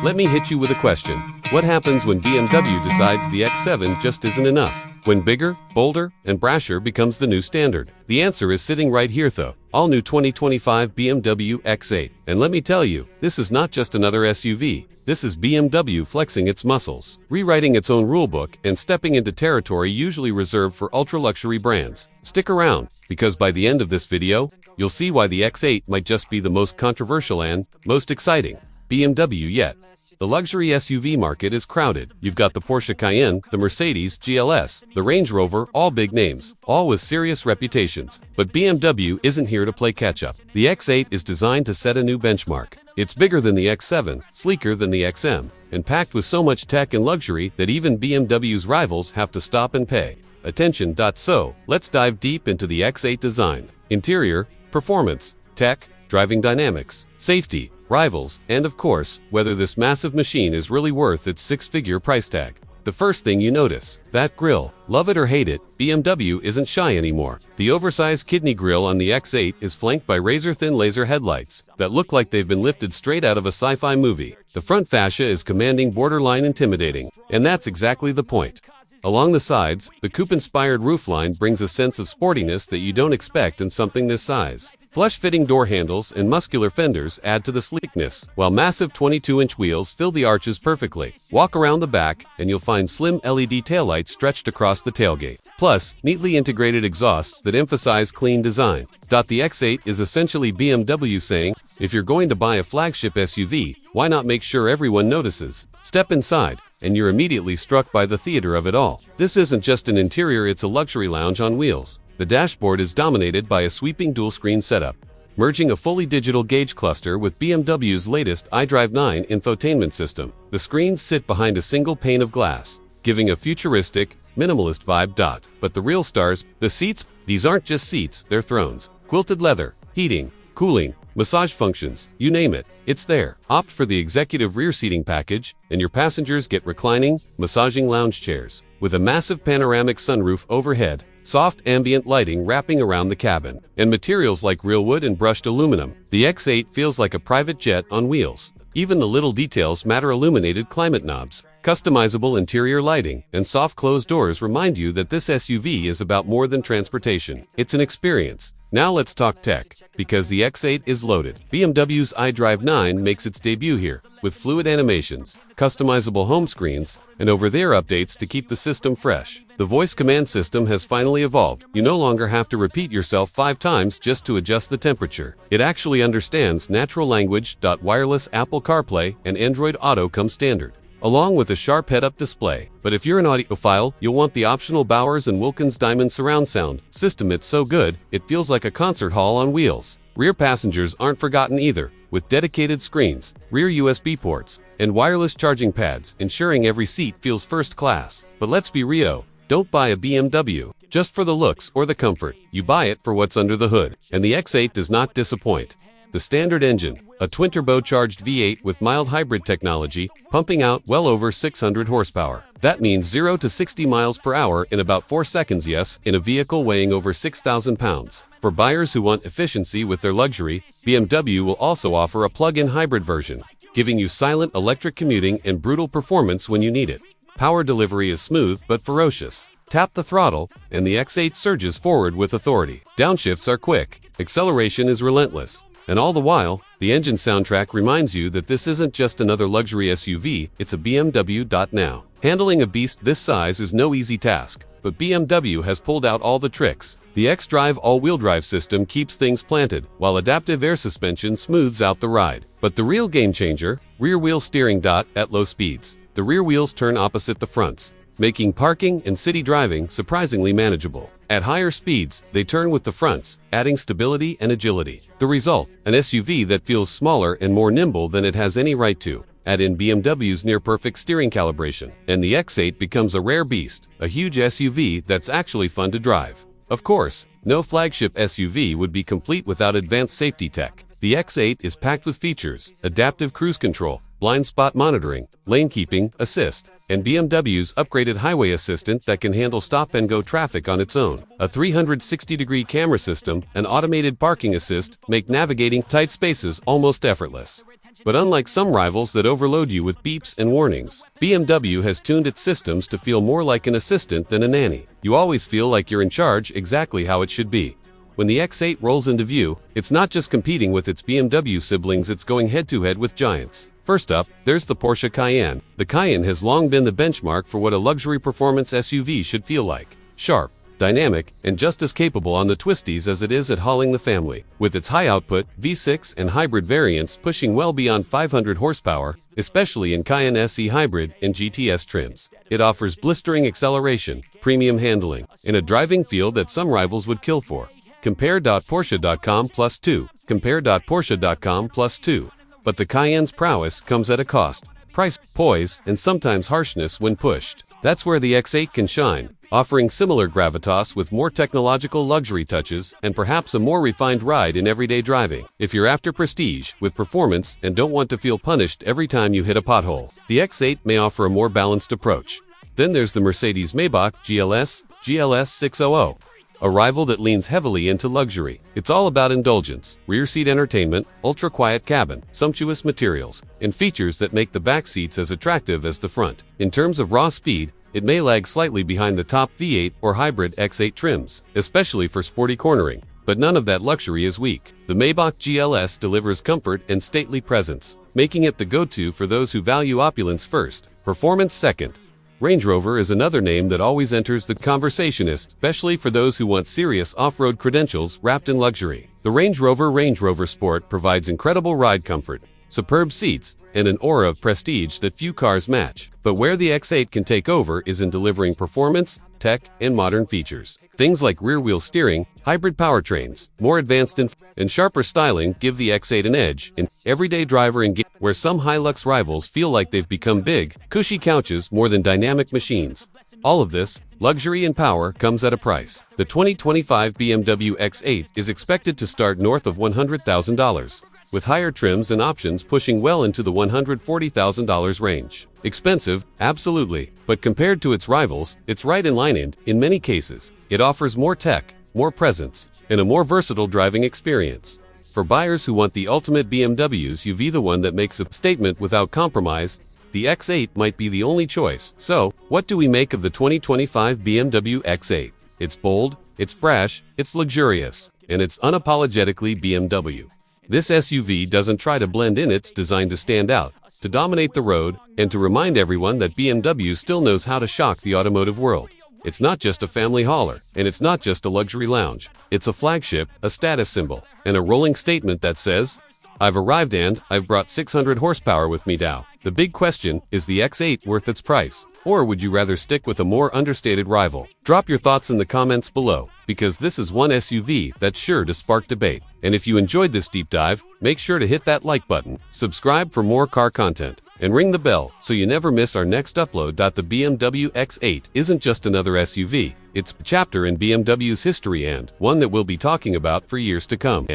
Let me hit you with a question. What happens when BMW decides the X7 just isn't enough? When bigger, bolder, and brasher becomes the new standard? The answer is sitting right here though. All new 2025 BMW X8. And let me tell you, this is not just another SUV. This is BMW flexing its muscles, rewriting its own rulebook, and stepping into territory usually reserved for ultra-luxury brands. Stick around, because by the end of this video, you'll see why the X8 might just be the most controversial and most exciting BMW yet. The luxury SUV market is crowded. You've got the Porsche Cayenne, the Mercedes GLS, the Range Rover, all big names, all with serious reputations. But BMW isn't here to play catch-up. The X8 is designed to set a new benchmark. It's bigger than the X7, sleeker than the XM, and packed with so much tech and luxury that even BMW's rivals have to stop and pay attention. So, let's dive deep into the X8 design. Interior, performance, tech, driving dynamics, safety, rivals, and of course, whether this massive machine is really worth its six-figure price tag. The first thing you notice, that grille. Love it or hate it, BMW isn't shy anymore. The oversized kidney grille on the X8 is flanked by razor-thin laser headlights that look like they've been lifted straight out of a sci-fi movie. The front fascia is commanding, borderline intimidating, and that's exactly the point. Along the sides, the coupe-inspired roofline brings a sense of sportiness that you don't expect in something this size. Flush-fitting door handles and muscular fenders add to the sleekness, while massive 22-inch wheels fill the arches perfectly. Walk around the back, and you'll find slim LED taillights stretched across the tailgate. Plus, neatly integrated exhausts that emphasize clean design. The X8 is essentially BMW saying, if you're going to buy a flagship SUV, why not make sure everyone notices? Step inside, and you're immediately struck by the theater of it all. This isn't just an interior, it's a luxury lounge on wheels. The dashboard is dominated by a sweeping dual-screen setup, merging a fully digital gauge cluster with BMW's latest iDrive 9 infotainment system. The screens sit behind a single pane of glass, giving a futuristic, minimalist vibe. But the real stars, the seats, these aren't just seats, they're thrones. Quilted leather, heating, cooling, massage functions, you name it, it's there. Opt for the executive rear seating package, and your passengers get reclining, massaging lounge chairs, with a massive panoramic sunroof overhead, soft ambient lighting wrapping around the cabin, and materials like real wood and brushed aluminum. The X8 feels like a private jet on wheels. Even the little details matter. Illuminated climate knobs, customizable interior lighting, and soft closed doors remind you that this SUV is about more than transportation. It's an experience. Now let's talk tech, because the X8 is loaded. BMW's iDrive 9 makes its debut here, with fluid animations, customizable home screens, and over-the-air updates to keep the system fresh. The voice command system has finally evolved. You no longer have to repeat yourself 5 times just to adjust the temperature. It actually understands natural language. Wireless Apple CarPlay and Android Auto come standard, along with a sharp head-up display. But if you're an audiophile, you'll want the optional Bowers & Wilkins Diamond surround sound system. It's so good, it feels like a concert hall on wheels. Rear passengers aren't forgotten either, with dedicated screens, rear USB ports, and wireless charging pads, ensuring every seat feels first class. But let's be real, don't buy a BMW just for the looks or the comfort. You buy it for what's under the hood, and the X8 does not disappoint. The standard engine, a twin-turbocharged V8 with mild hybrid technology, pumping out well over 600 horsepower. That means 0 to 60 miles per hour in about 4 seconds, yes, in a vehicle weighing over 6,000 pounds. For buyers who want efficiency with their luxury, BMW will also offer a plug-in hybrid version, giving you silent electric commuting and brutal performance when you need it. Power delivery is smooth but ferocious. Tap the throttle, and the X8 surges forward with authority. Downshifts are quick, acceleration is relentless. And all the while, the engine soundtrack reminds you that this isn't just another luxury SUV, it's a BMW. Now, handling a beast this size is no easy task, but BMW has pulled out all the tricks. The xDrive all-wheel drive system keeps things planted, while adaptive air suspension smooths out the ride. But the real game changer, rear-wheel steering. At low speeds, the rear wheels turn opposite the fronts, making parking and city driving surprisingly manageable. At higher speeds, they turn with the fronts, adding stability and agility. The result, an SUV that feels smaller and more nimble than it has any right to. Add in BMW's near-perfect steering calibration, and the X8 becomes a rare beast, a huge SUV that's actually fun to drive. Of course, no flagship SUV would be complete without advanced safety tech. The X8 is packed with features: adaptive cruise control, blind spot monitoring, lane keeping assist, and BMW's upgraded highway assistant that can handle stop-and-go traffic on its own. A 360-degree camera system and automated parking assist make navigating tight spaces almost effortless. But unlike some rivals that overload you with beeps and warnings, BMW has tuned its systems to feel more like an assistant than a nanny. You always feel like you're in charge, exactly how it should be. When the X8 rolls into view, it's not just competing with its BMW siblings, it's going head-to-head with giants. First up, there's the Porsche Cayenne. The Cayenne has long been the benchmark for what a luxury performance SUV should feel like. Sharp, dynamic, and just as capable on the twisties as it is at hauling the family. With its high-output V6 and hybrid variants pushing well beyond 500 horsepower, especially in Cayenne SE Hybrid and GTS trims, it offers blistering acceleration, premium handling, and a driving feel that some rivals would kill for. Compare.Porsche.com +2. Compare.Porsche.com +2. But the Cayenne's prowess comes at a cost. Price, poise, and sometimes harshness when pushed. That's where the X8 can shine, offering similar gravitas with more technological luxury touches and perhaps a more refined ride in everyday driving. If you're after prestige with performance and don't want to feel punished every time you hit a pothole, the X8 may offer a more balanced approach. Then there's the Mercedes Maybach GLS 600. A rival that leans heavily into luxury. It's all about indulgence, rear seat entertainment, ultra-quiet cabin, sumptuous materials, and features that make the back seats as attractive as the front. In terms of raw speed, it may lag slightly behind the top V8 or hybrid X8 trims, especially for sporty cornering, but none of that luxury is weak. The Maybach GLS delivers comfort and stately presence, making it the go-to for those who value opulence first, performance second. Range Rover is another name that always enters the conversation, especially for those who want serious off-road credentials wrapped in luxury. The Range Rover Sport provides incredible ride comfort, superb seats, and an aura of prestige that few cars match. But where the X8 can take over is in delivering performance, tech, and modern features. Things like rear-wheel steering, hybrid powertrains, more advanced and sharper styling give the X8 an edge in everyday driver engagement, where some Hilux rivals feel like they've become big, cushy couches more than dynamic machines. All of this, luxury and power, comes at a price. The 2025 BMW X8 is expected to start north of $100,000, with higher trims and options pushing well into the $140,000 range. Expensive, absolutely, but compared to its rivals, it's right in line and, in many cases, it offers more tech, more presence, and a more versatile driving experience. For buyers who want the ultimate BMW SUV, the one that makes a statement without compromise, the X8 might be the only choice. So, what do we make of the 2025 BMW X8? It's bold, it's brash, it's luxurious, and it's unapologetically BMW. This SUV doesn't try to blend in, it's designed to stand out, to dominate the road, and to remind everyone that BMW still knows how to shock the automotive world. It's not just a family hauler, and it's not just a luxury lounge. It's a flagship, a status symbol, and a rolling statement that says, "I've arrived and I've brought 600 horsepower with me now." The big question, is the X8 worth its price? Or would you rather stick with a more understated rival? Drop your thoughts in the comments below, because this is one SUV that's sure to spark debate. And if you enjoyed this deep dive, make sure to hit that like button, subscribe for more car content, and ring the bell so you never miss our next upload. The BMW X8 isn't just another SUV, it's a chapter in BMW's history, and one that we'll be talking about for years to come.